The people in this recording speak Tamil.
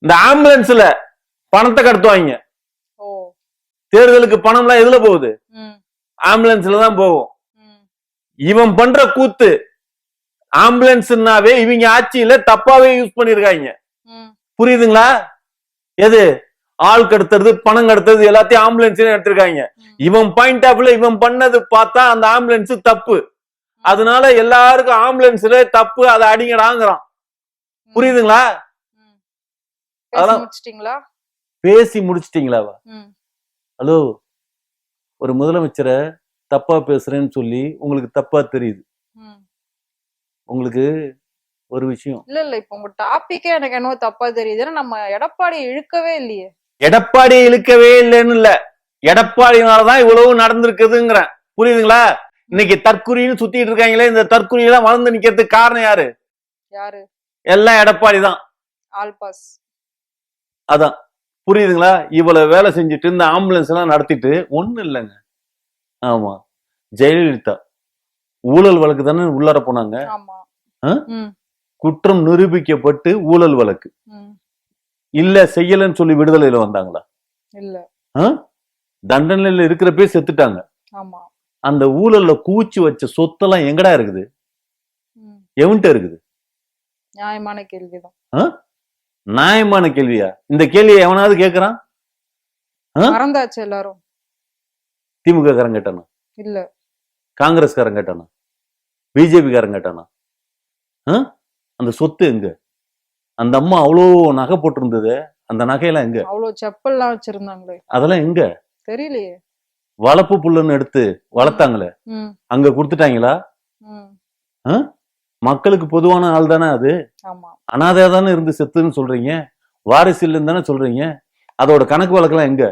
இந்த ஆம்புலன்ஸ்ல பணத்தை கடத்துவாங்க. ஓ தேர்தலுக்கு பணம் எல்லாம் எதுல போகுது? ம் ஆம்புலன்ஸ்ல தான் போகும். ம் இவன் பண்ற கூத்து ஆம்புலன்ஸ்னாவே இவங்க ஆட்சியில தப்பாவே யூஸ் பண்ணிருக்காங்க. ம் புரியுதுங்களா? எது ஆள் கடத்துறது பணம் கடத்துறது எல்லாத்தையும் ஆம்புலன்ஸ் எடுத்திருக்காங்க. இவன் பாயிண்ட் ஆஃப்ல இவன் பண்ணது பார்த்தா அந்த ஆம்புலன்ஸ் தப்பு. அதனால எல்லாருக்கும் ஆம்புலன்ஸ்ல தப்பு, அதை அடிங்கடாங்கிறான். புரியுதுங்களா? ம். பேசி அதெல்லாம் முடிச்சிட்டீங்களா? பேசி முடிச்சிட்டீங்களா? ம் ஹலோ, ஒரு முதலமைச்சரை தப்பா பேசுறேன்னு சொல்லி உங்களுக்கு தப்பா தெரியுது. ம் உங்களுக்கு ஒரு விஷயம், இல்ல இப்ப உங்க டாபிக்கே எனக்கு என்னவோ தப்பா தெரியுது. ஏன்னா நம்ம எடப்பாடி இழுக்கவே இல்லையே. எடப்பாடி இழுக்கவே இல்லைன்னு இல்ல, எடப்பாடினாலதான் இவ்வளவு நடந்திருக்குதுங்கிறேன். புரியுதுங்களா? இன்னைக்கு தற்குறின்னு சுத்திட்டு இருக்காங்களே, இந்த தற்குறி எல்லாம் வளர்ந்து நிக்கிறதுக்கு காரணம் யாரு? யாரு? எல்லாம் எடப்பாடி தான். All pass. அதான். புரியுதுங்களா? இவ்வளவு வேலை செஞ்சுட்டு இந்த ஆம்புலன்ஸ் எல்லாம் நடத்திட்டு ஒண்ணு இல்லைங்க. ஆமா, ஜெயலலிதா ஊழல் வழக்கு தானே உள்ளார போனாங்க. ஆமா. ஆ? ம் குற்றம் நிரூபிக்கப்பட்டு ஊழல் வழக்கு ம் இல்ல செய்யலன்னு சொல்லி விடுதலையில வந்தாங்களா? இல்ல. ஆ? தண்டனையில இருக்கிறப்பே செத்துட்டாங்க. ஆமா. அந்த ஊழல்ல கூச்சி வச்ச சொத்தெல்லாம் எங்கடா இருக்குது? ம் எவன்கிட்ட இருக்குது? நியாயமான கேள்விதான். ஆ? நியாயமான கேள்வியா? இந்த கேள்வியை எவனாவது கேக்குறான்? மறந்தாச்சு எல்லாரும். திமுக காரன் கேட்டானா? இல்ல. காங்கிரஸ் காரன் கேட்டானா? பிஜேபி காரன் கேட்டானா? ஆ? அந்த சொத்து எங்க? அந்த அம்மா அவ்வளோ நகை போட்டிருந்தது, அந்த நகையெல்லாம் எங்க? அவ்வளவு செப்பல்லாம் வச்சிருந்தாங்களே, அதெல்லாம் எங்க? தெரியலையே. வளர்ப்பு புல்லுன்னு எடுத்து வளர்த்தாங்களே, ம் அங்க கொடுத்துட்டாங்களா? ம் ஆ? மக்களுக்கு பொதுவான ஆள் தானே அது. ஆமா. அனாதையா தானே இருந்து செத்துன்னு சொல்றீங்க, வாரிசு இல்லைன்னு தானே சொல்றீங்க. அதோட கணக்கு வழக்கெல்லாம் எங்க?